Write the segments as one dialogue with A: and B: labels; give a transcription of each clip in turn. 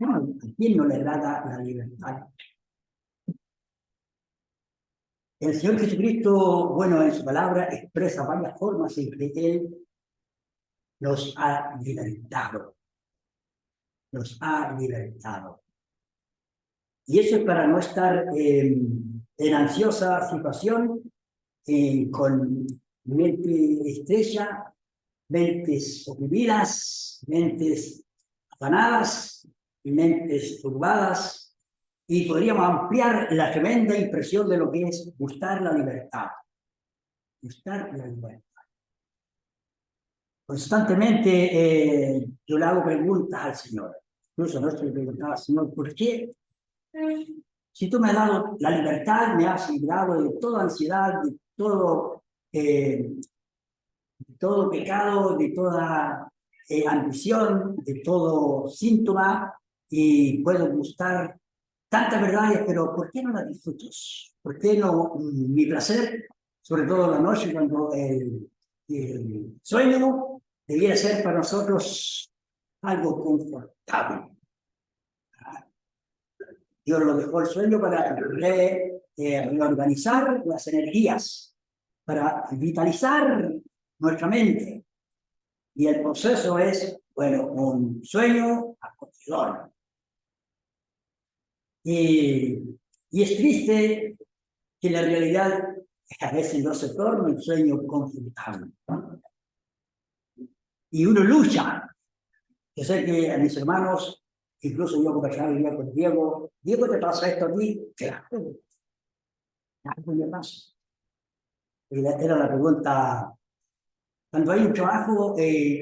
A: ¿A quién no le agrada la libertad? El Señor Jesucristo, bueno, en su palabra expresa varias formas en que Él nos ha libertado. Nos ha libertado. Y eso es para no estar en ansiosa situación, con mente estrecha, mentes oprimidas, mentes afanadas y mentes turbadas. Y podríamos ampliar la tremenda impresión de lo que es buscar la libertad. Buscar la libertad. Constantemente yo le hago preguntas al Señor. Incluso anoche le preguntaba al Señor, ¿por qué? Si tú me has dado la libertad, me has librado de toda ansiedad, de todo pecado, de toda ambición, de todo síntoma, y puedo buscar tantas verdades, pero ¿por qué no las disfrutas? ¿Por qué no mi placer, sobre todo la noche, cuando el sueño debiera ser para nosotros algo confortable? Dios lo dejó el sueño para reorganizar las energías, para vitalizar nuestra mente. Y el proceso es, bueno, un sueño acogedor. Y es triste que la realidad a veces no se torna un sueño confortable. Y uno lucha. Yo sé que a mis hermanos, incluso yo conversaba con Diego, ¿te pasa esto a ti? Claro, me pasa. Y era la pregunta, cuando hay un trabajo,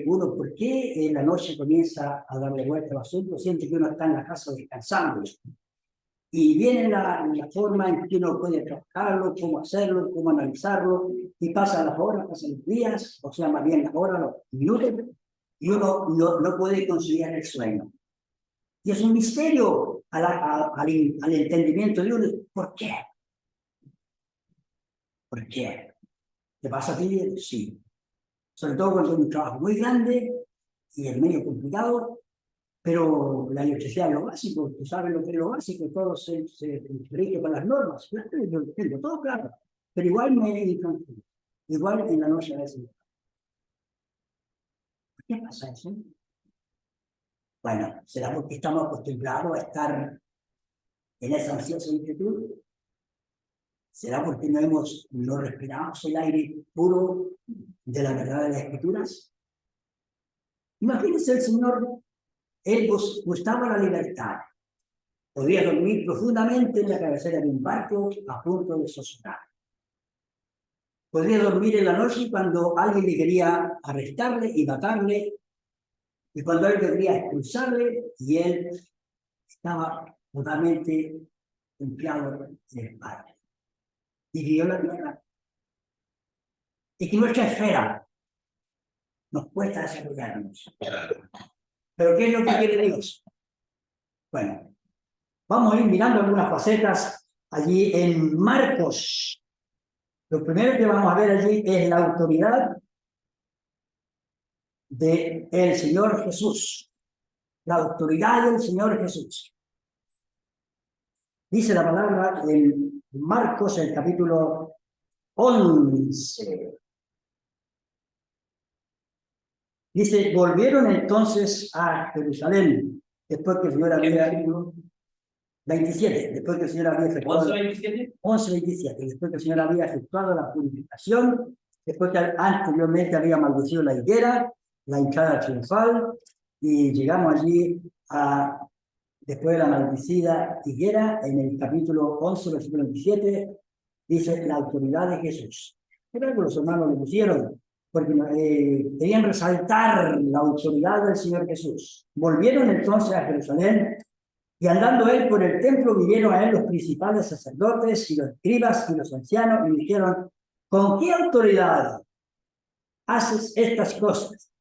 A: uno, ¿por qué en la noche comienza a darle vuelta al asunto? Siente que uno está en la casa descansando. Y viene la forma en que uno puede trabajarlo, cómo hacerlo, cómo analizarlo, y pasan las horas, pasan los días, o sea, más bien las horas, los minutos, y uno no puede conciliar el sueño. Y es un misterio al entendimiento de uno. ¿Por qué? ¿Por qué? ¿Te pasa a ti? Sí. Sobre todo cuando es un trabajo muy grande y es medio complicado, pero la electricidad es lo básico, tú sabes lo que es lo básico, todo se rige para las normas, yo entiendo, todo claro, pero igual me infantil, igual en la noche a veces. ¿Por qué pasa eso? Bueno, será porque estamos acostumbrados a estar en esa ansiosa inquietud. ¿Será porque no respiramos el aire puro de la verdad de las Escrituras? Imagínense el Señor, Él gustaba la libertad. Podía dormir profundamente en la cabecera de un barco a punto de sospegar. Podría dormir en la noche cuando alguien le quería arrestarle y matarle, y cuando él quería expulsarle, y él estaba totalmente confiado en el Padre. Y vivió la tierra. Y que nuestra esfera nos cuesta desarrollarnos. ¿Pero qué es lo que quiere Dios? Bueno, vamos a ir mirando algunas facetas allí en Marcos. Lo primero que vamos a ver allí es la autoridad del Señor Jesús. La autoridad del Señor Jesús. Dice la palabra en Marcos, el capítulo 11. Dice, volvieron entonces a Jerusalén, después que el Señor había... 27, después que el Señor había efectuado... 11:27, después que el Señor había efectuado la purificación, después que anteriormente había maldecido la higuera, la hinchada triunfal, y llegamos allí a... Después de la maldecida higuera, en el capítulo 11, versículo 27, dice la autoridad de Jesús. Creo que los hermanos lo pusieron, porque querían resaltar la autoridad del Señor Jesús. Volvieron entonces a Jerusalén, y andando él por el templo, vinieron a él los principales sacerdotes y los escribas y los ancianos, y dijeron, ¿con qué autoridad haces estas cosas?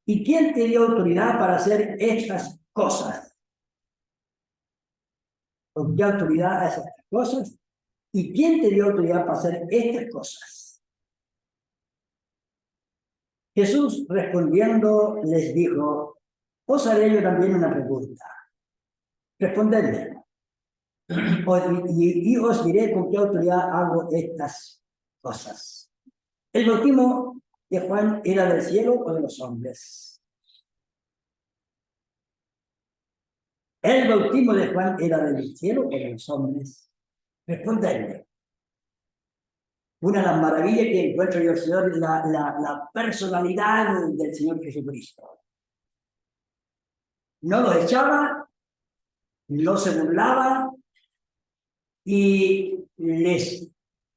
A: ¿Y quién te dio autoridad para hacer estas cosas? ¿Con qué autoridad haces estas cosas? ¿Y quién te dio autoridad para hacer estas cosas? Jesús respondiendo les dijo, os haré yo también una pregunta. Respondedle. Y os diré con qué autoridad hago estas cosas. ¿El bautismo de Juan era del cielo o de los hombres? ¿El bautismo de Juan era del cielo o de los hombres? Respondedle. Una de las maravillas que encuentro yo, Señor, la personalidad del Señor Jesucristo. No los echaba, no se burlaba y les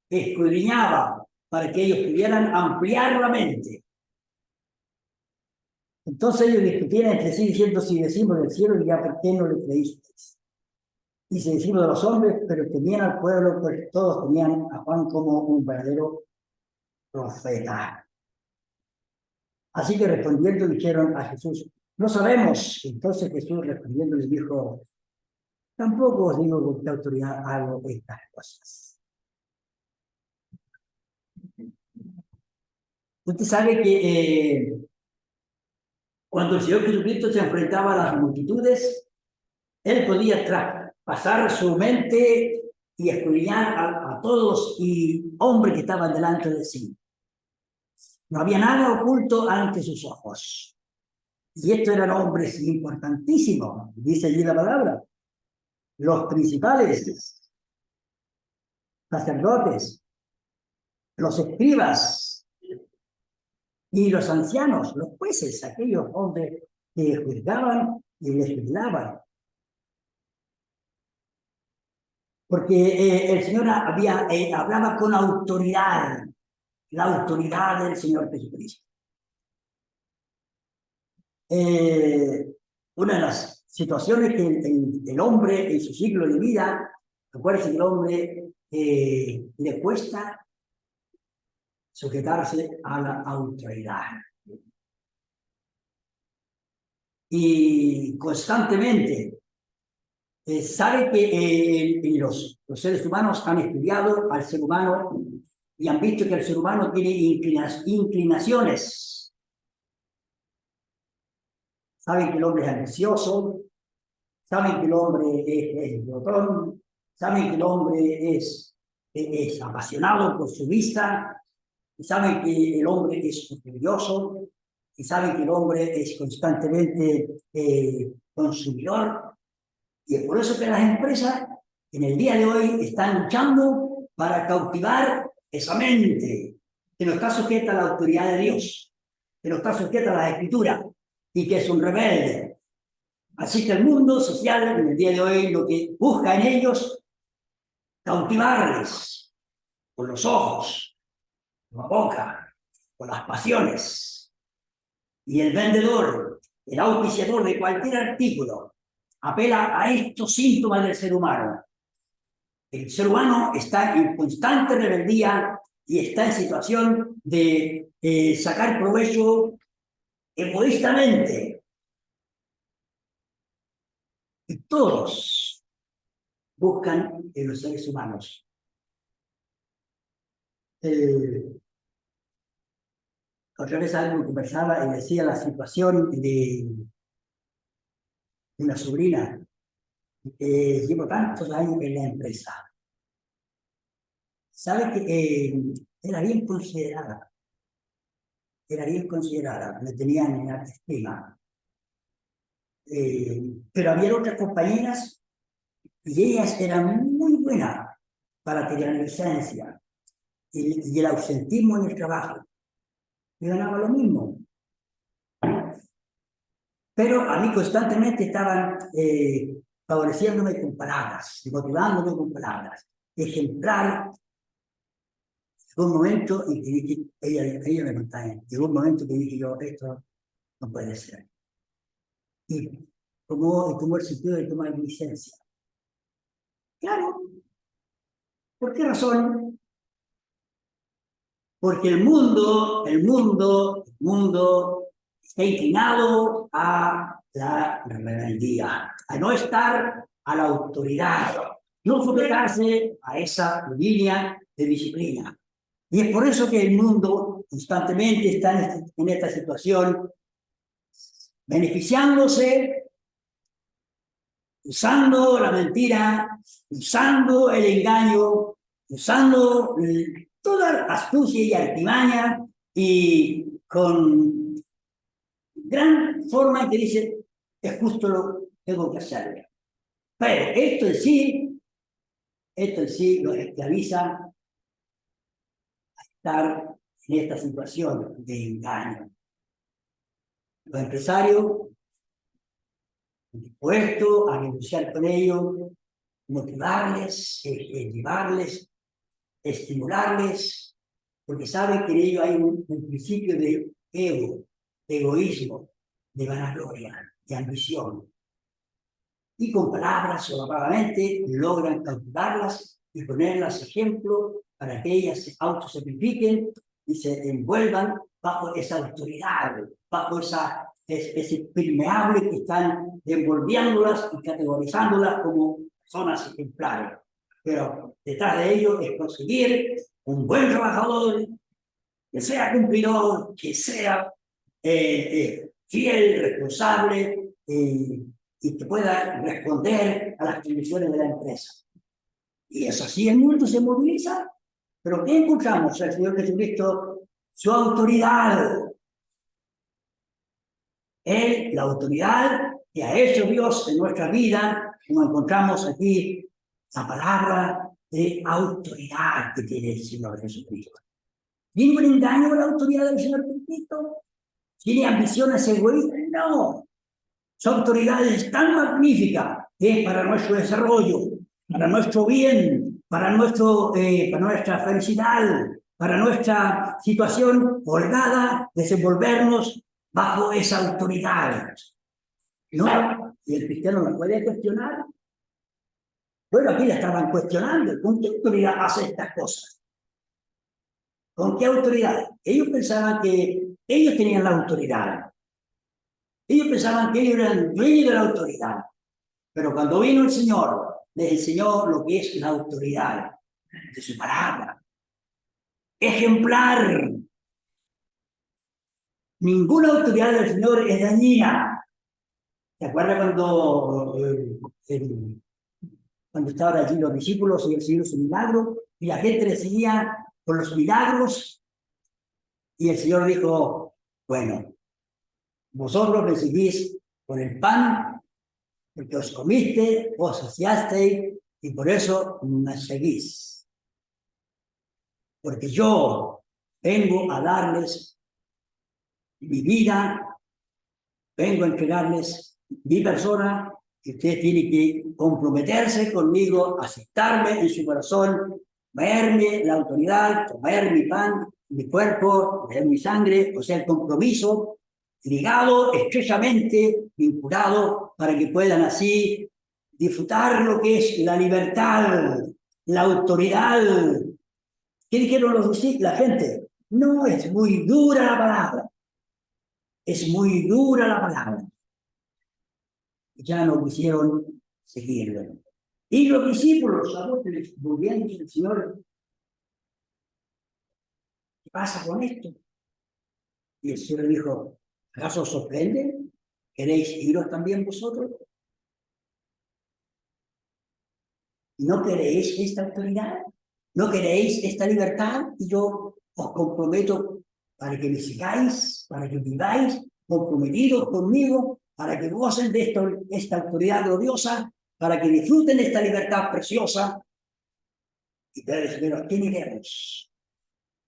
A: escudriñaba para que ellos pudieran ampliar la mente. Entonces ellos discutían entre sí diciendo, si decimos del cielo, ya por qué no le creísteis. Y si decimos de los hombres, pero tenían al pueblo, pues todos tenían a Juan como un verdadero profeta. Así que respondiendo dijeron a Jesús, no sabemos. Entonces Jesús respondiendo les dijo, tampoco os digo con qué autoridad hago estas cosas. Usted sabe que cuando el Señor Jesucristo se enfrentaba a las multitudes, Él podía traspasar su mente y escudriñar a todos y hombres que estaban delante de sí. No había nada oculto ante sus ojos. Y estos eran hombres importantísimos, dice allí la palabra. Los principales, sacerdotes, los escribas y los ancianos, los jueces, aquellos hombres que juzgaban y legislaban. Porque el Señor hablaba con autoridad, la autoridad del Señor Jesucristo. Una de las situaciones que el hombre en su ciclo de vida, recuerden que el hombre le cuesta sujetarse a la autoridad. Y constantemente sabe que los seres humanos han estudiado al ser humano y han visto que el ser humano tiene inclinaciones. Saben que el hombre es ambicioso, saben que el hombre es glotón, saben que el hombre es apasionado por su vista, y saben que el hombre es orgulloso, y saben que el hombre es constantemente consumidor. Y es por eso que las empresas en el día de hoy están luchando para cautivar esa mente que no está sujeta a la autoridad de Dios, que no está sujeta a la Escritura y que es un rebelde. Así que el mundo social en el día de hoy lo que busca en ellos cautivarles con los ojos, con la boca, con las pasiones. Y el vendedor, el auspiciador de cualquier artículo apela a estos síntomas del ser humano. El ser humano está en constante rebeldía y está en situación de sacar provecho egoístamente. Y todos buscan en los seres humanos. Otra vez algo conversaba y decía la situación de una sobrina. Llevo tantos años en la empresa. Sabe que era bien considerada. Era bien considerada, me tenían en alta estima. Pero había otras compañeras y ellas eran muy buenas para tener licencia y el ausentismo en el trabajo. Y ganaba lo mismo. Pero a mí constantemente estaban favoreciéndome con palabras, motivándome con palabras. Ejemplar. Llegó un momento en que dije, ella me contaba, llegó un momento que dije yo, esto no puede ser. Y tomó el sentido de tomar licencia. Claro. ¿Por qué razón? Porque el mundo está inclinado a la rebeldía, a no estar a la autoridad, no sujetarse a esa línea de disciplina. Y es por eso que el mundo constantemente está en esta situación, beneficiándose usando la mentira, usando el engaño, usando toda astucia y artimaña, y con gran forma que dice, es justo lo que tengo que hacer. Pero esto en sí los esclaviza a estar en esta situación de engaño. Los empresarios dispuestos a negociar con ellos, motivarles, llevarles, estimularles, porque saben que en ellos hay un principio de ego, de egoísmo, de vanagloria, de ambición. Y con palabras solapadamente logran capturarlas y ponerlas ejemplo para que ellas se autosacrifiquen y se envuelvan bajo esa autoridad, bajo ese permeable que están envolviéndolas y categorizándolas como personas ejemplares. Pero detrás de ello es conseguir un buen trabajador, que sea cumplidor, que sea fiel, responsable, y que pueda responder a las condiciones de la empresa. Y es así, el mundo se moviliza. Pero ¿qué encontramos? El Señor Jesucristo, su autoridad. Él, la autoridad que ha hecho Dios en nuestra vida, como encontramos aquí, la palabra de autoridad que tiene el Señor Jesucristo. ¿Tiene un engaño la autoridad del Señor Jesucristo? ¿Tiene ambiciones egoístas? No. Su autoridad es tan magnífica que es para nuestro desarrollo, para nuestro bien, para nuestra felicidad, para nuestra situación holgada, desenvolvernos bajo esa autoridad. No, y el cristiano no puede cuestionar. Bueno, aquí la estaban cuestionando. ¿Con qué autoridad hace estas cosas? ¿Con qué autoridad? Ellos pensaban que ellos tenían la autoridad. Ellos pensaban que ellos eran dueños de la autoridad. Pero cuando vino el Señor, les enseñó lo que es la autoridad de su palabra. Ejemplar. Ninguna autoridad del Señor es dañina. ¿Se acuerda cuando estaban allí los discípulos y el Señor hizo un milagro y la gente le seguía por los milagros? Y el Señor dijo, bueno, vosotros me seguís por el pan, porque os comiste, os saciasteis, y por eso me seguís. Porque yo vengo a darles mi vida, vengo a entregarles mi persona, y usted tiene que comprometerse conmigo, aceptarme en su corazón, verme la autoridad, comer mi pan, mi cuerpo, beber mi sangre, o sea, el compromiso ligado, estrechamente vinculado, para que puedan así disfrutar lo que es la libertad, la autoridad. ¿Qué dijeron la gente? No, es muy dura la palabra. Es muy dura la palabra. Ya no quisieron seguirlo. Y los discípulos, apóstoles, volviendo al Señor, ¿qué pasa con esto? Y el Señor dijo, ¿acaso os sorprende? ¿Queréis iros también vosotros? ¿No queréis esta autoridad? ¿No queréis esta libertad? Y yo os comprometo para que me sigáis, para que viváis comprometidos conmigo, para que gocen de esta autoridad gloriosa, para que disfruten de esta libertad preciosa. Y te Señor, ¿quién iremos?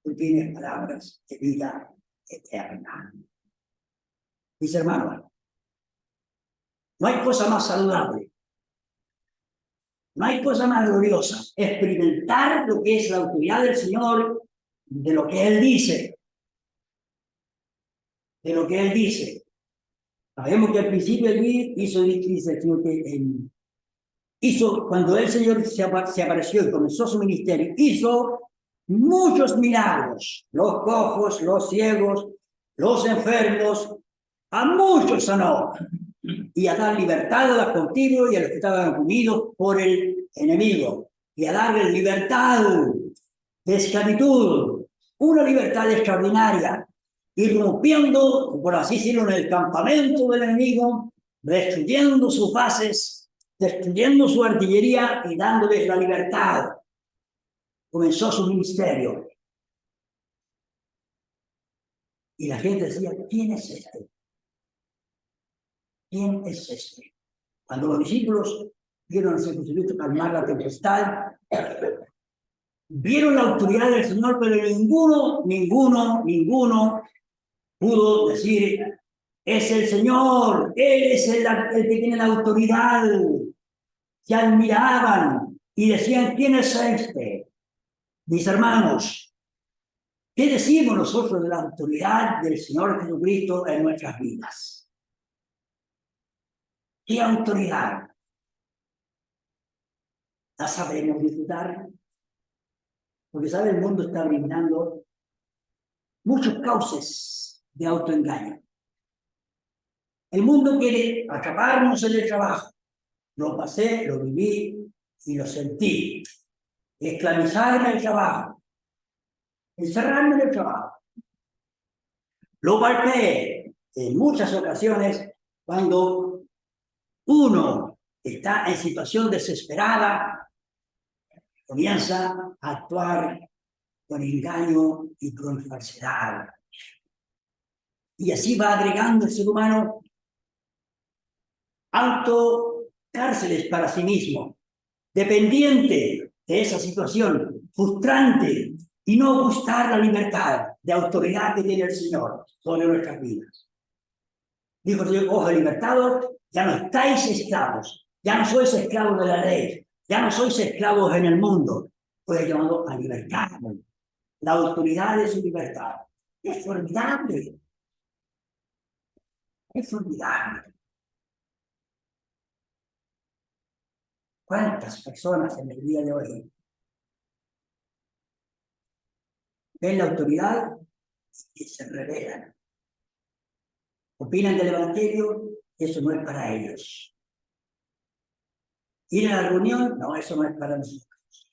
A: Tú tienes palabras de vida eterna. Mis hermanos, no hay cosa más saludable, no hay cosa más gloriosa, experimentar lo que es la autoridad del Señor, de lo que Él dice. De lo que Él dice. Sabemos que al principio allí cuando el Señor se apareció y comenzó su ministerio, hizo muchos milagros. Los cojos, los ciegos, los enfermos, a muchos sanó. Y a dar libertad a los cautivos y a los que estaban oprimidos por el enemigo. Y a darles libertad de esclavitud, una libertad extraordinaria, irrumpiendo, por así decirlo, en el campamento del enemigo, destruyendo sus bases, destruyendo su artillería y dándoles la libertad. Comenzó su ministerio. Y la gente decía, ¿quién es este? ¿Quién es este? Cuando los discípulos vieron al Señor Jesucristo calmar la tempestad, vieron la autoridad del Señor, pero ninguno pudo decir, es el Señor, Él es el que tiene la autoridad. Se admiraban y decían, ¿quién es este? Mis hermanos, ¿qué decimos nosotros de la autoridad del Señor Jesucristo en nuestras vidas? ¿Qué autoridad? ¿La sabemos disfrutar? Porque, ¿sabe? El mundo está brindando muchos cauces de autoengaño. El mundo quiere atraparnos en el trabajo. Lo pasé, lo viví y lo sentí. Esclavizarme en el trabajo. Encerrarme en el trabajo. Lo golpeé en muchas ocasiones cuando uno está en situación desesperada, comienza a actuar con engaño y con falsedad. Y así va agregando el ser humano autocárceles para sí mismo, dependiente de esa situación, frustrante, y no buscar la libertad de autoridad que tiene el Señor sobre nuestras vidas. Dijo el Señor, ojo, libertados, ya no estáis esclavos, ya no sois esclavos de la ley, ya no sois esclavos en el mundo, fue llamado a libertad, la autoridad de su libertad. Es formidable, es formidable. ¿Cuántas personas en el día de hoy ven la autoridad y se rebelan? Opinan del Evangelio, eso no es para ellos. Ir a la reunión, no, eso no es para nosotros.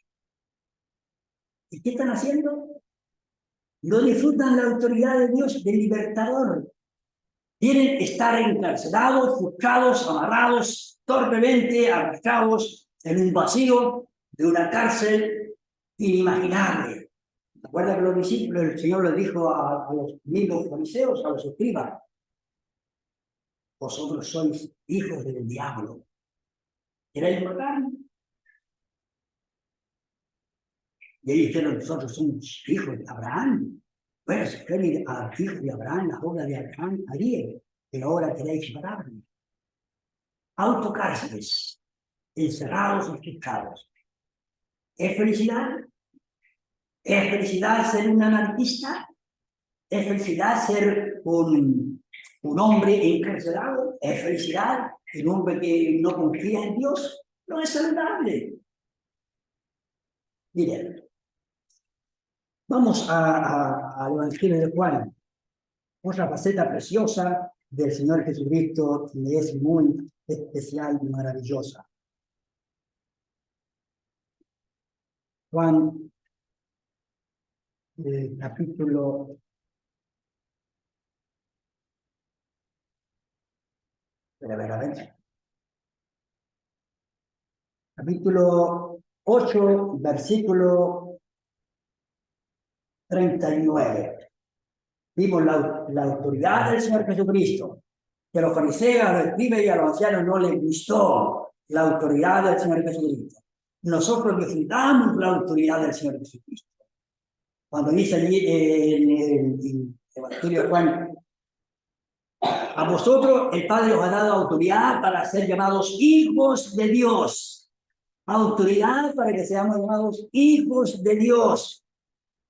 A: ¿Y qué están haciendo? No disfrutan la autoridad de Dios, del libertador. Quieren estar encarcelados, frustrados, amarrados, torpemente arrastrados en un vacío de una cárcel inimaginable. ¿Recuerda que los discípulos, el Señor les dijo a los mismos fariseos, a los escribas, vosotros sois hijos del diablo? ¿Queréis matar? Y ellos dijeron, nosotros somos hijos de Abraham. Bueno, si fueran a hijos de Abraham, la obra de Abraham haría, pero ahora queréis matarme. Autocárceles, encerrados y frustrados. ¿Es felicidad? ¿Es felicidad ser un anarquista? ¿Es felicidad ser un hombre encarcelado? ¿Es felicidad un hombre que no confía en Dios? No es saludable. Miren, vamos al Evangelio de Juan, otra faceta preciosa del Señor Jesucristo que es muy especial y maravillosa. Juan, capítulo 8, versículo 39. Vimos la autoridad del Señor Jesucristo, que a los fariseos, a los escribas y a los ancianos no les gustó la autoridad del Señor Jesucristo. Nosotros disfrutamos la autoridad del Señor Jesucristo. Cuando dice allí en el Evangelio de Juan, a vosotros el Padre os ha dado autoridad para ser llamados hijos de Dios. Autoridad para que seamos llamados hijos de Dios.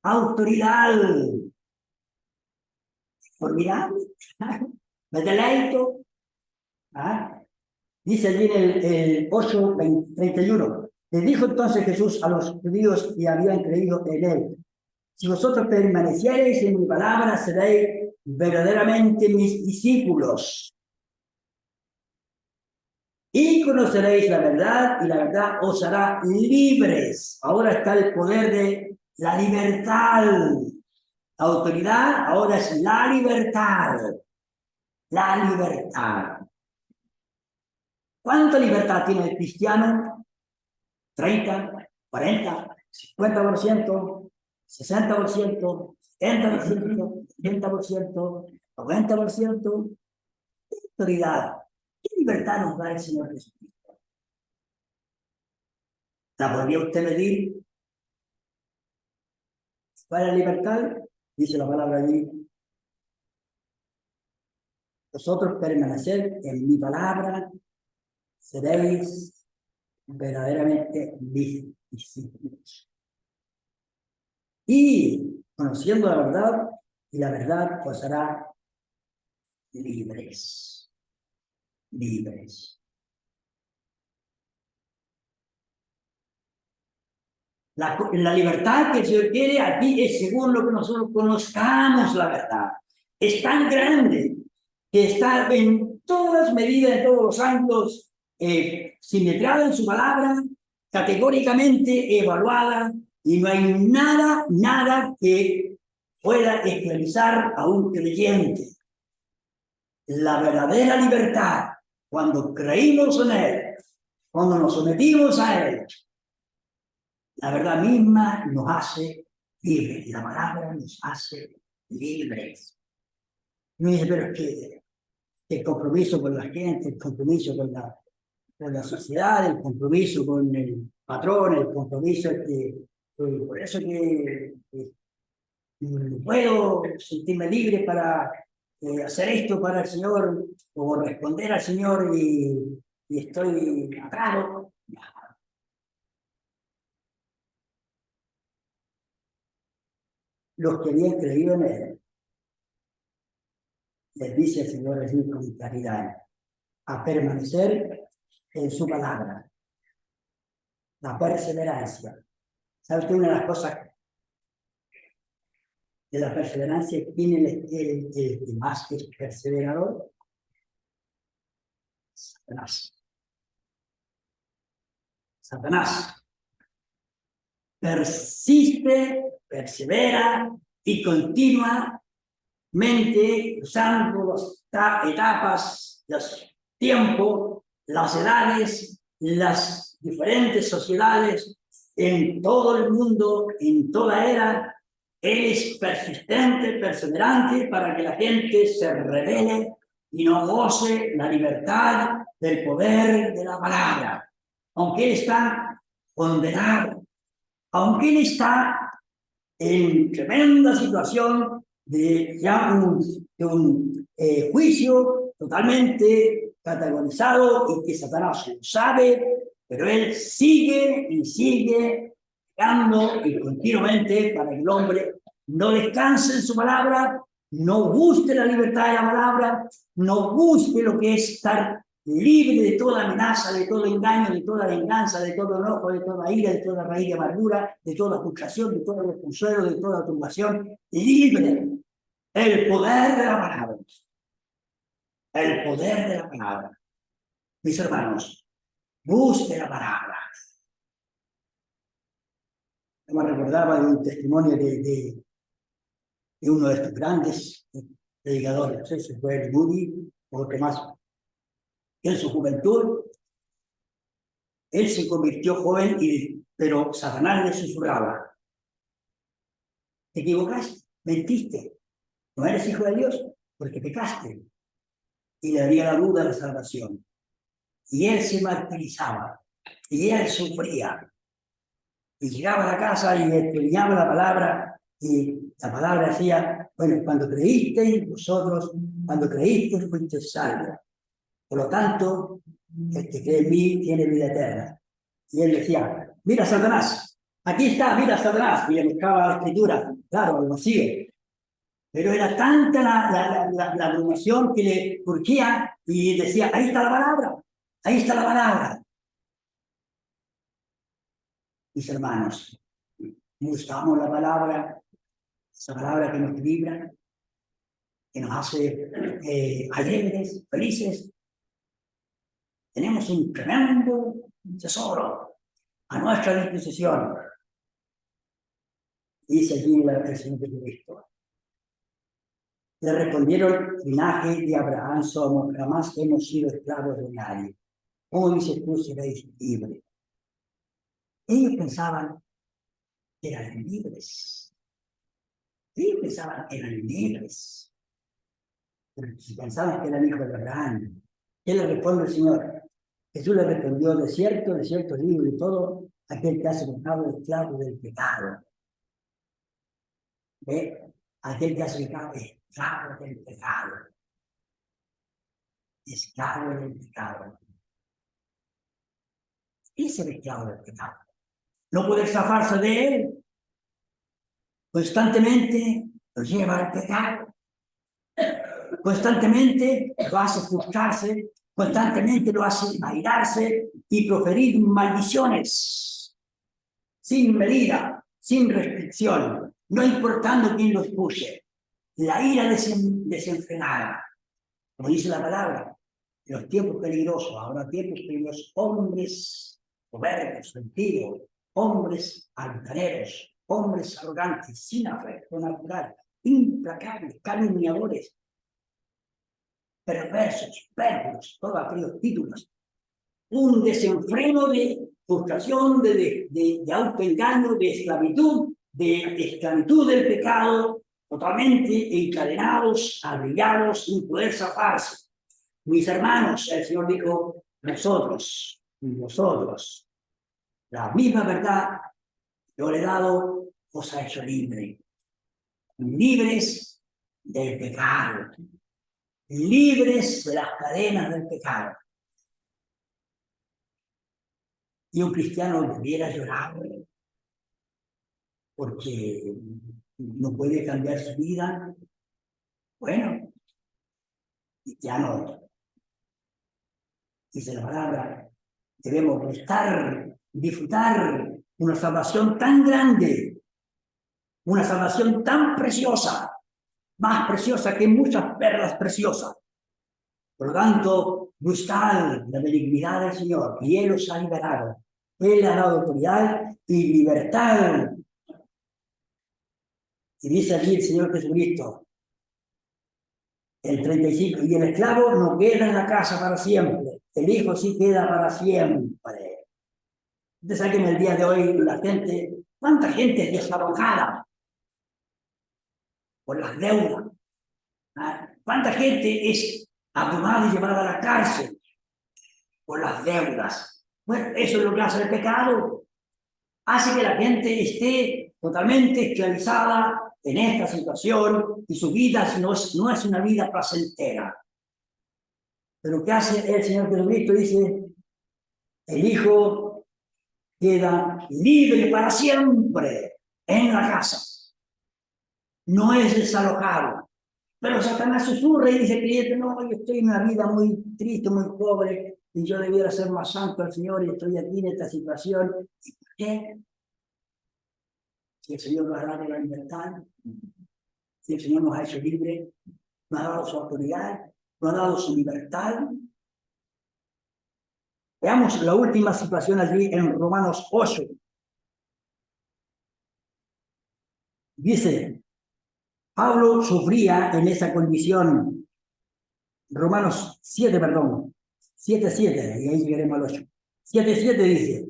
A: Autoridad. Formidable. Me deleito. Dice allí en el 8:31. Le dijo entonces Jesús a los judíos que habían creído en él: si vosotros permaneciereis en mi palabra, seréis verdaderamente mis discípulos. Y conoceréis la verdad, y la verdad os hará libres. Ahora está el poder de la libertad. La autoridad ahora es la libertad. La libertad. ¿Cuánta libertad tiene el cristiano? 30, 40, 50%, 60%, 70%, 80%, 90%. ¿Qué autoridad? ¿Qué libertad nos da el Señor Jesucristo? ¿La podría usted medir? ¿Cuál es la libertad? Dice la palabra allí. Vosotros permanecer en mi palabra, seréis verdaderamente mis discípulos. Y conociendo la verdad, y la verdad os hará libres. Libres. La libertad que el Señor quiere aquí es según lo que nosotros conozcamos la verdad. Es tan grande que está en todas las medidas, en todos los ángulos, simetrada en su palabra, categóricamente evaluada, y no hay nada que pueda esclavizar a un creyente. La verdadera libertad, cuando creímos en Él, cuando nos sometimos a Él, la verdad misma nos hace libres, la palabra nos hace libres. No dice, pero es que el compromiso con la gente, el compromiso con la sociedad, el compromiso con el patrón, el compromiso por eso que puedo sentirme libre para hacer esto para el Señor o responder al Señor y estoy atado. Los que habían creído en Él, les dice el Señor allí con claridad, a permanecer en su palabra, la perseverancia. ¿Sabe usted una de las cosas de la perseverancia? ¿Quién es el más es perseverador? Satanás. Satanás persiste, persevera y continuamente usando las etapas, los tiempos, las edades, las diferentes sociedades en todo el mundo, en toda era. Él es persistente, perseverante para que la gente se revele y no goce la libertad del poder de la palabra. Aunque él está condenado, aunque él está en tremenda situación de ya un juicio totalmente categorizado y que Satanás lo sabe, pero él sigue y sigue dando y continuamente para que el hombre no descanse en su palabra, no busque la libertad de la palabra, no busque lo que es estar libre de toda amenaza, de todo engaño, de toda venganza, de todo enojo, de toda ira, de toda raíz de amargura, de toda frustración, de todo desconsuelo, de toda turbación, libre. El poder de la palabra. El poder de la palabra. Mis hermanos, busque la palabra. Yo me recordaba de un testimonio de uno de estos grandes predicadores, no sé si fue el Moody o otro más. En su juventud, él se convirtió joven, pero Satanás le susurraba: te equivocaste, mentiste, no eres hijo de Dios porque pecaste. Y le daría la duda de la salvación. Y él se martirizaba, y él sufría. Y llegaba a la casa y estudiaba la palabra, y la palabra decía: bueno, cuando creísteis vosotros, cuando creísteis fuisteis salvos. Por lo tanto, el que cree en mí tiene vida eterna. Y él decía: mira, Satanás, aquí está, mira, Satanás. Y le buscaba la escritura, claro, lo sigue. Pero era tanta la abrumación que le urgía y decía: ahí está la palabra, ahí está la palabra. Mis hermanos, buscamos la palabra, esa palabra que nos libra, que nos hace alegres, felices. Tenemos un tremendo tesoro a nuestra disposición. Dice allí el Señor Jesucristo. Le respondieron: linaje de Abraham somos, jamás hemos sido esclavos de nadie. ¿Cómo dices tú seréis libres? Ellos pensaban que eran libres. Ellos pensaban que eran libres. Pero si pensaban que eran hijos de Abraham, ¿qué le responde el Señor? Jesús le respondió, de cierto digo, y todo aquel que hace pecado es esclavo del pecado. ¿Ve? Aquel que hace pecado es esclavo del pecado. Esclavo del pecado. ¿Qué es el esclavo del pecado? No puede zafarse de él. Constantemente lo lleva al pecado. Constantemente lo hace frustrarse. Constantemente lo hace airarse y proferir maldiciones. Sin medida, sin restricción, no importando quién los puse. La ira desenfrenada. Como dice la palabra, en los tiempos peligrosos, ahora tiempos peligrosos, hombres soberbios, sentidos, hombres altaneros, hombres arrogantes, sin afecto natural, implacables, calumniadores, perversos, pérfidos, todos aquellos títulos. Un desenfreno de frustración, de autoengaño, de esclavitud del pecado, totalmente encadenados, abrigados, sin poder zafarse. Mis hermanos, el Señor dijo, nosotros, la misma verdad yo le he dado, os ha hecho libres del pecado, libres de las cadenas del pecado. Y un cristiano debiera llorar porque no puede cambiar su vida. Bueno, cristiano, dice la palabra, debemos disfrutar una salvación tan grande, una salvación tan preciosa, más preciosa que muchas perlas preciosas. Por lo tanto, buscad la benignidad del Señor, y Él os ha liberado. Él ha dado autoridad y libertad. Y dice allí el Señor Jesucristo, el 35, y el esclavo no queda en la casa para siempre, el hijo sí queda para siempre. Ustedes saben que en el día de hoy la gente, ¿cuánta gente es desalojada por las deudas? ¿Cuánta gente es abrumada y llevada a la cárcel por las deudas? Bueno, eso es lo que hace el pecado. Hace que la gente esté totalmente esclavizada en esta situación y su vida no es una vida placentera. Pero ¿qué hace el Señor Jesucristo? Dice, el Hijo queda libre para siempre en la casa. No es desalojado. Pero Satanás susurra y dice, cliente, no, yo estoy en una vida muy triste, muy pobre, y yo debiera ser más santo al Señor, y estoy aquí en esta situación. ¿Y por qué? Si el Señor nos ha dado la libertad, si el Señor nos ha hecho libre, nos ha dado su autoridad, nos ha dado su libertad. Veamos la última situación allí en Romanos 8. Dice, Pablo sufría en esa condición. Romanos 7, perdón. 7:7, y ahí llegaremos al 8. 7:7 dice,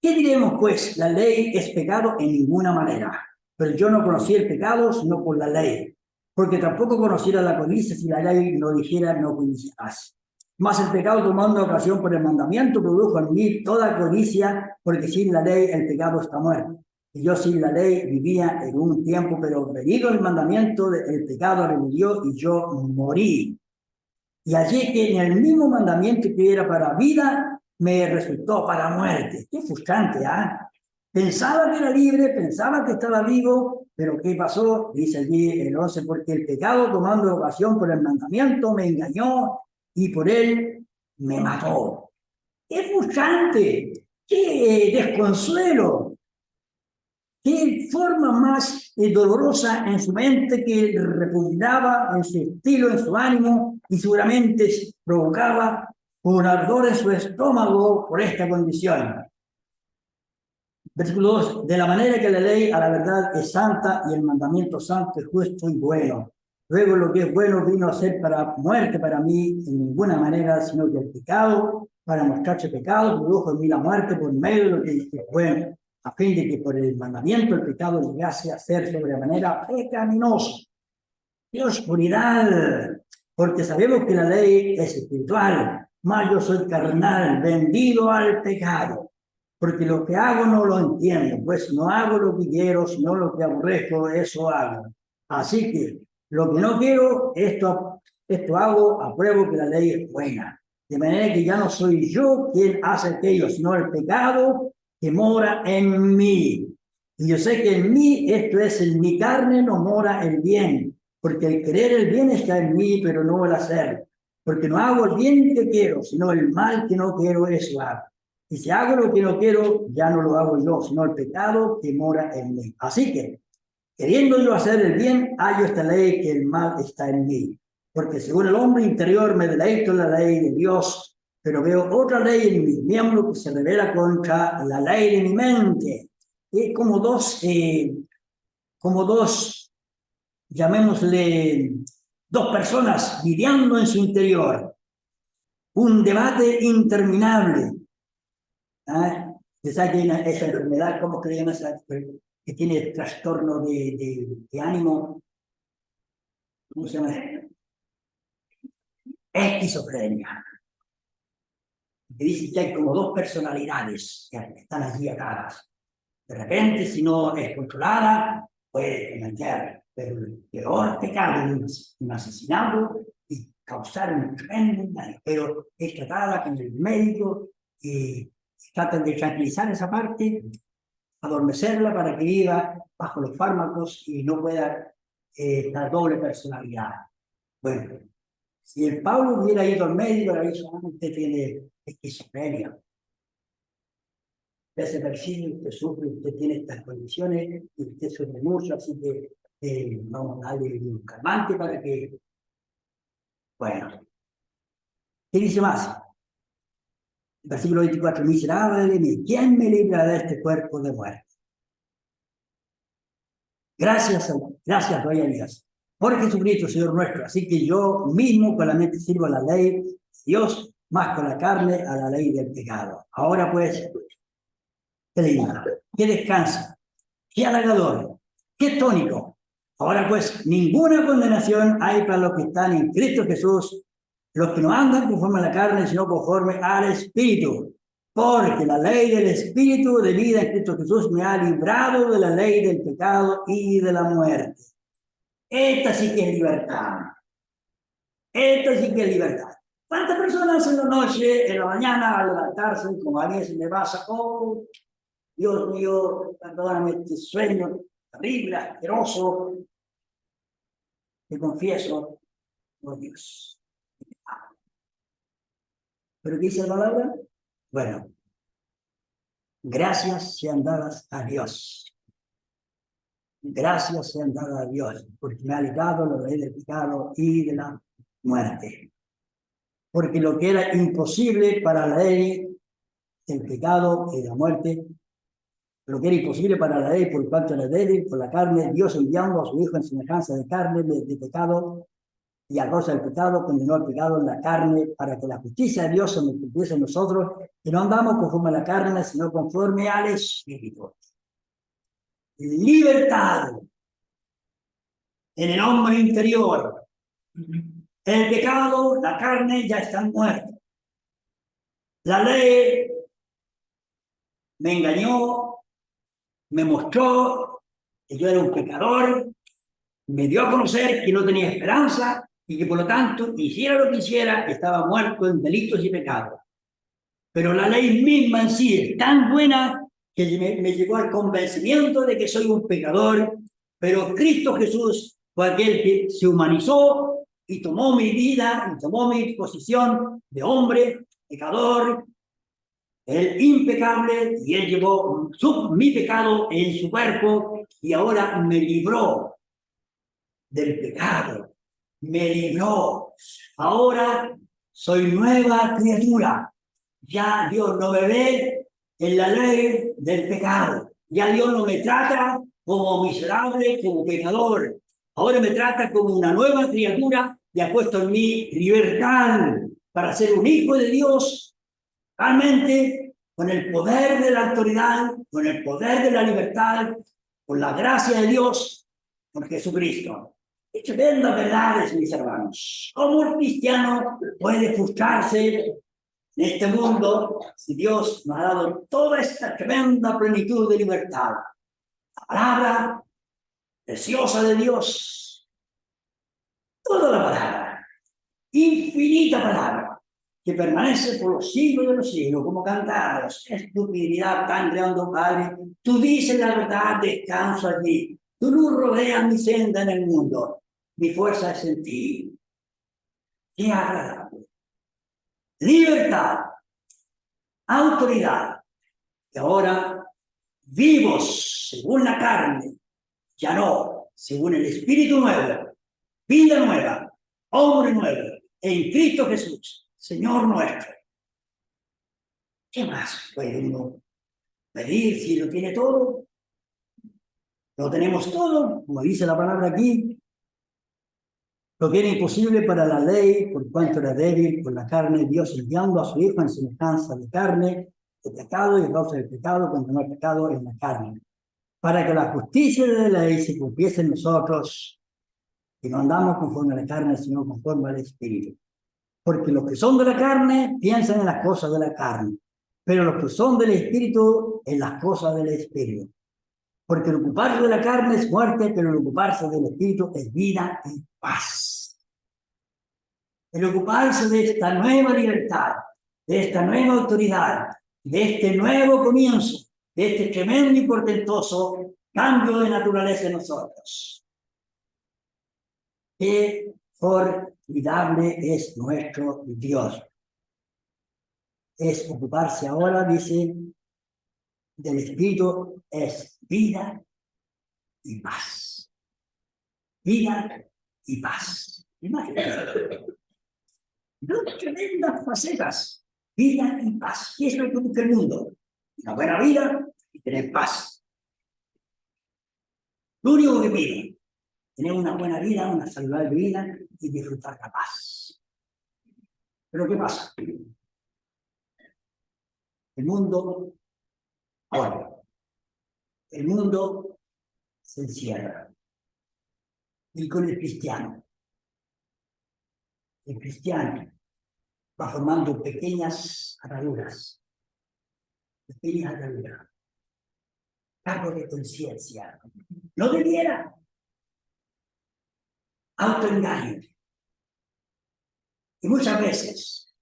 A: ¿qué diremos pues? La ley es pecado en ninguna manera. Pero yo no conocí el pecado sino por la ley. Porque tampoco conociera la codicia si la ley no dijera no codiciarás. Mas el pecado tomando ocasión por el mandamiento produjo en mí toda codicia, porque sin la ley el pecado está muerto. Y yo sin la ley vivía en un tiempo, pero venido el mandamiento, el pecado revivió y yo morí. Y allí que en el mismo mandamiento que era para vida, me resultó para muerte. Qué frustrante, ¿ah? Pensaba que era libre, pensaba que estaba vivo, pero ¿qué pasó? Dice allí el 11, porque el pecado tomando ocasión por el mandamiento me engañó y por él me mató. ¡Qué frustrante! ¡Qué desconsuelo! ¡Qué forma más dolorosa en su mente que repugnaba en su estilo, en su ánimo y seguramente provocaba un ardor en su estómago por esta condición! Versículo 2, de la manera que la ley a la verdad es santa y el mandamiento santo es justo y bueno. Luego lo que es bueno vino a ser para muerte para mí en ninguna manera, sino que el pecado para mostrarse pecado, produjo en mí la muerte por medio de lo que fue, a fin de que por el mandamiento el pecado llegase a ser sobremanera pecaminoso. ¡Qué oscuridad! Porque sabemos que la ley es espiritual, mas yo soy carnal, vendido al pecado. Porque lo que hago no lo entiendo, pues no hago lo que quiero, sino lo que aborrezco, eso hago. Así que lo que no quiero, esto hago, apruebo que la ley es buena. De manera que ya no soy yo quien hace aquello, sino el pecado que mora en mí. Y yo sé que en mí, esto es, en mi carne no mora el bien, porque el querer el bien está en mí, pero no el hacer. Porque no hago el bien que quiero, sino el mal que no quiero, eso hago. Y si hago lo que no quiero, ya no lo hago yo, sino el pecado que mora en mí. Así que, queriendo yo hacer el bien, hallo esta ley que el mal está en mí. Porque según el hombre interior me deleito en la ley de Dios, pero veo otra ley en mi miembro que se revela contra la ley de mi mente. Es como dos, llamémosle, dos personas lidiando en su interior. Un debate interminable. ¿Sabes que esa enfermedad, cómo que le llaman esa, que tiene trastorno de ánimo? ¿Cómo se llama? Esquizofrenia. Que dice que hay como dos personalidades que están allí atadas. De repente, si no es controlada, puede cometer el peor pecado, un asesinato, y causar un tremendo daño. Pero es tratada con el médico y tratan de tranquilizar esa parte, adormecerla para que viva bajo los fármacos y no pueda la doble personalidad. Bueno, si el Pablo hubiera ido al médico, le hubiera dicho, usted tiene esquizofrenia, usted se persigue, usted sufre, usted tiene estas condiciones, y usted sufre mucho, así que vamos a darle un calmante para que... Bueno, ¿qué dice más? Versículo 24, miserable de mí, ¿quién me libra de este cuerpo de muerte? Gracias doy a Dios por Jesucristo, Señor nuestro. Así que yo mismo con la mente sirvo a la ley de Dios, más con la carne a la ley del pecado. Ahora pues, qué lindo, qué descanso, qué halagador, qué tónico. Ahora pues, ninguna condenación hay para los que están en Cristo Jesús, los que no andan conforme a la carne, sino conforme al Espíritu. Porque la ley del Espíritu de vida en Cristo Jesús me ha librado de la ley del pecado y de la muerte. Esta sí que es libertad. Esta sí que es libertad. ¿Cuántas personas en la noche, en la mañana, al levantarse, como a mí se me pasa, oh, Dios mío, perdóname este sueño terrible, asqueroso, te confieso, por Dios. ¿Pero qué dice la palabra? Bueno, gracias sean dadas a Dios. Gracias sean dadas a Dios, porque me ha librado la ley del pecado y de la muerte. Porque lo que era imposible para la ley, el pecado y la muerte, lo que era imposible para la ley por cuanto era débil, por la carne, Dios enviando a su Hijo en semejanza de carne, de pecado, y a causa del pecado condenó el pecado en la carne, para que la justicia de Dios se cumpliese en nosotros, que no andamos conforme a la carne, sino conforme al Espíritu. Libertad en el hombre interior. El pecado, la carne ya están muertos. La ley me engañó, me mostró que yo era un pecador, me dio a conocer que no tenía esperanza y que por lo tanto, hiciera lo que hiciera, estaba muerto en delitos y pecados. Pero la ley misma en sí es tan buena que me llegó al convencimiento de que soy un pecador, pero Cristo Jesús fue aquel que se humanizó y tomó mi vida, y tomó mi posición de hombre, pecador, el impecable, y él llevó mi pecado en su cuerpo y ahora me libró del pecado, me libró. Ahora soy nueva criatura. Ya Dios no me ve en la ley del pecado. Ya Dios no me trata como miserable, como pecador. Ahora me trata como una nueva criatura y ha puesto en mí libertad para ser un hijo de Dios realmente con el poder de la autoridad, con el poder de la libertad, con la gracia de Dios, con Jesucristo. Qué tremendas verdades, mis hermanos. ¿Cómo un cristiano puede frustrarse en este mundo si Dios nos ha dado toda esta tremenda plenitud de libertad? La palabra preciosa de Dios, toda la palabra, infinita palabra, que permanece por los siglos de los siglos, como cantamos. Es tu fidelidad tan grande, Padre. Tú dices la verdad, descanso allí. Tú luz rodeas mi senda en el mundo. Mi fuerza es en ti. Qué agradable. Libertad, autoridad. Y ahora, vivos según la carne, ya no, según el Espíritu nuevo, vida nueva, hombre nuevo, en Cristo Jesús, Señor nuestro. ¿Qué más puede uno pedir si lo tiene todo? Lo tenemos todo, como dice la palabra aquí. Lo que era imposible para la ley, por cuanto era débil por la carne, Dios enviando a su Hijo en semejanza de carne, de pecado y a causa del pecado, cuando no hay pecado en la carne, para que la justicia de la ley se cumpliese en nosotros, y no andamos conforme a la carne, sino conforme al Espíritu. Porque los que son de la carne piensan en las cosas de la carne, pero los que son del Espíritu en las cosas del Espíritu. Porque el ocuparse de la carne es muerte, pero el ocuparse del Espíritu es vida y paz. El ocuparse de esta nueva libertad, de esta nueva autoridad, de este nuevo comienzo, de este tremendo y portentoso cambio de naturaleza en nosotros. Qué formidable es nuestro Dios. Es ocuparse ahora, dice, del Espíritu, es vida y paz. Vida y paz. Imagínate. Dos tremendas facetas. Vida y paz. ¿Qué es lo que busca el mundo? Una buena vida y tener paz. Lo único que pide, tener una buena vida, una saludable vida y disfrutar la paz. Pero ¿qué pasa? El mundo, ahora, el mundo se encierra. Y con el cristiano va formando pequeñas ataduras, cargo de conciencia. No debiera. Autoengaño. Y muchas veces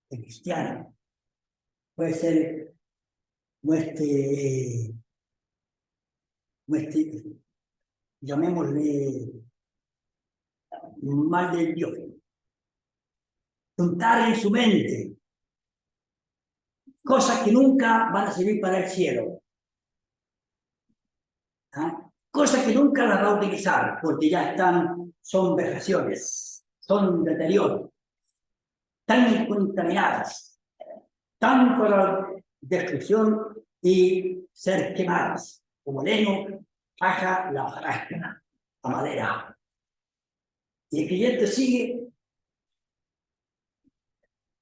A: el cristiano puede ser llamémosle, mal del Dios. Juntar en su mente cosas que nunca van a servir para el cielo. ¿Ah? Cosas que nunca las va a utilizar porque ya son vejaciones, son deterioro, tan contaminadas, tan para destrucción y ser quemadas, como leño, paja, la hojarasca, la madera. Y el cliente sigue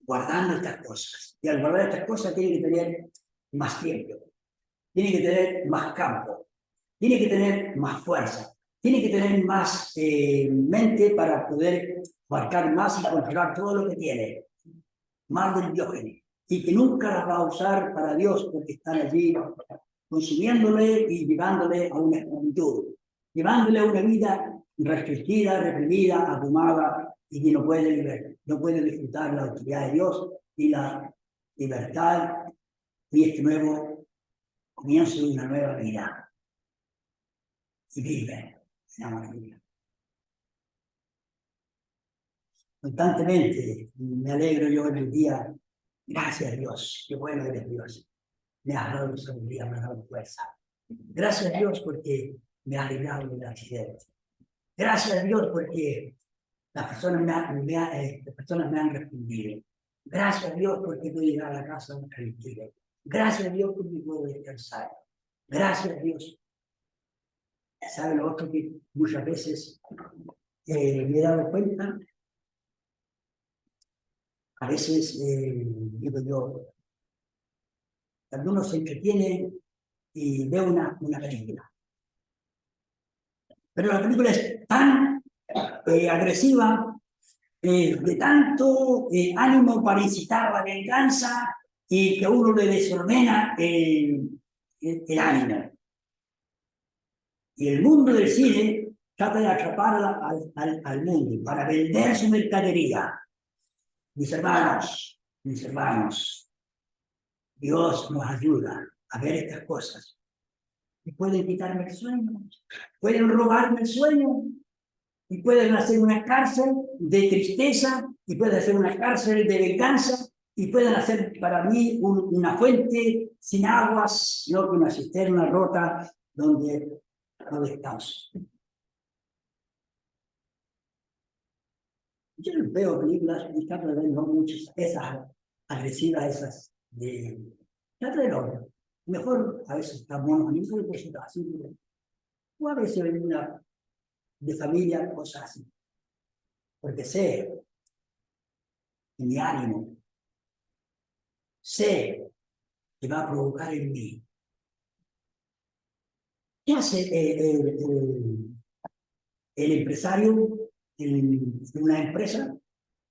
A: guardando estas cosas. Y al guardar estas cosas tiene que tener más tiempo, tiene que tener más campo, tiene que tener más fuerza, tiene que tener más mente para poder abarcar más y controlar todo lo que tiene, más del Diógenes, y que nunca las va a usar para Dios porque están allí consumiéndole y llevándole a una esclavitud, llevándole a una vida restringida, reprimida, abrumada, y que no puede disfrutar la autoridad de Dios y la libertad y este nuevo comienzo de una nueva vida. Y vive en la maravilla. Constantemente me alegro yo en el día. Gracias a Dios, qué bueno eres Dios. Me has dado sabiduría, me has dado fuerza. Gracias a Dios porque me has librado del accidente. Gracias a Dios porque las personas me han respondido. Gracias a Dios porque puedo llegar a la casa tranquilo. Gracias a Dios porque puedo descansar. Gracias a Dios. ¿Sabe lo otro que muchas veces me he dado cuenta? A veces, digo yo, algunos se entretienen y ve una película. Pero la película es tan agresiva, de tanto ánimo para incitar la venganza y que a uno le desordena el ánimo. Y el mundo del cine trata de atrapar al mundo para vender su mercadería. Mis hermanos, Dios nos ayuda a ver estas cosas. Y pueden quitarme el sueño, pueden robarme el sueño, y pueden hacer una cárcel de tristeza, y pueden hacer una cárcel de venganza, y pueden hacer para mí una fuente sin aguas, sino que una cisterna rota donde no descanso. Yo veo películas y trato de ver no muchas, esas agresivas, esas de... Trato de no. Mejor a veces está bueno, a mí me gusta así, o a veces una de familia, cosas así. Porque sé que mi ánimo, sé que va a provocar en mí. ¿Qué hace el empresario en una empresa?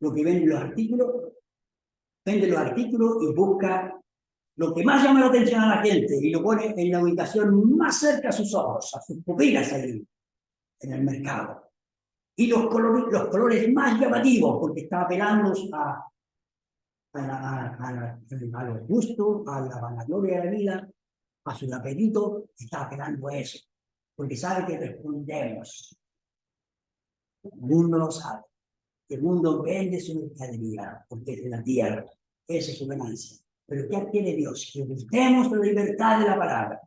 A: Lo que vende los artículos y busca lo que más llama la atención a la gente y lo pone en la ubicación más cerca a sus ojos, a sus pupilas ahí, en el mercado. Y los colores más llamativos, porque está apelando a los gustos, a la vanagloria de la vida, a su apetito, está apelando a eso, porque sabe que respondemos. El mundo lo sabe. El mundo vende su mercadería, porque es de la tierra. Esa es su ganancia. Pero ¿qué quiere Dios? Que busquemos la libertad de la palabra.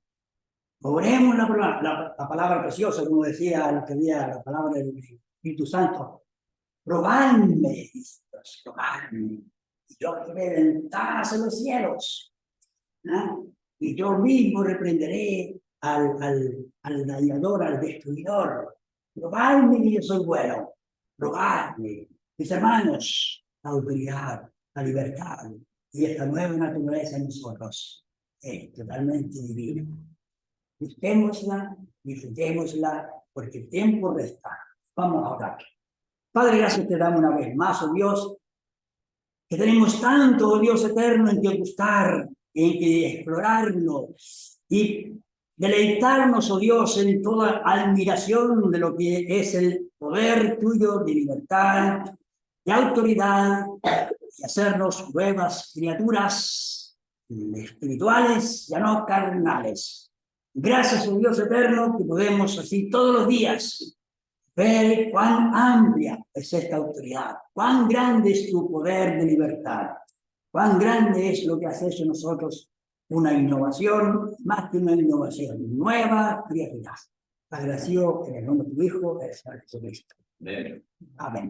A: Oremos la palabra preciosa, como decía el que día, la palabra del Espíritu Santo. Probadme, Dios, probadme. Y yo abriré ventanas en los cielos. Y yo mismo reprenderé al dañador, al destruidor. Probadme que yo soy bueno. Probadme. Mis hermanos, la autoridad, la libertad y esta nueva naturaleza en nosotros es totalmente divina. Busquémosla, disfrutémosla, porque el tiempo resta. Vamos a orar. Padre, gracias te damos una vez más, oh Dios, que tenemos tanto, oh Dios eterno, en que gustar, en que explorarnos y deleitarnos, oh Dios, en toda admiración de lo que es el poder tuyo de libertad, de autoridad, y hacernos nuevas criaturas espirituales, ya no carnales. Gracias, oh Dios eterno, que podemos así todos los días ver cuán amplia es esta autoridad, cuán grande es tu poder de libertad, cuán grande es lo que has hecho nosotros, una innovación, más que una innovación, nueva criatura. Agradecido en el nombre de tu Hijo, el Señor Jesucristo. Amén.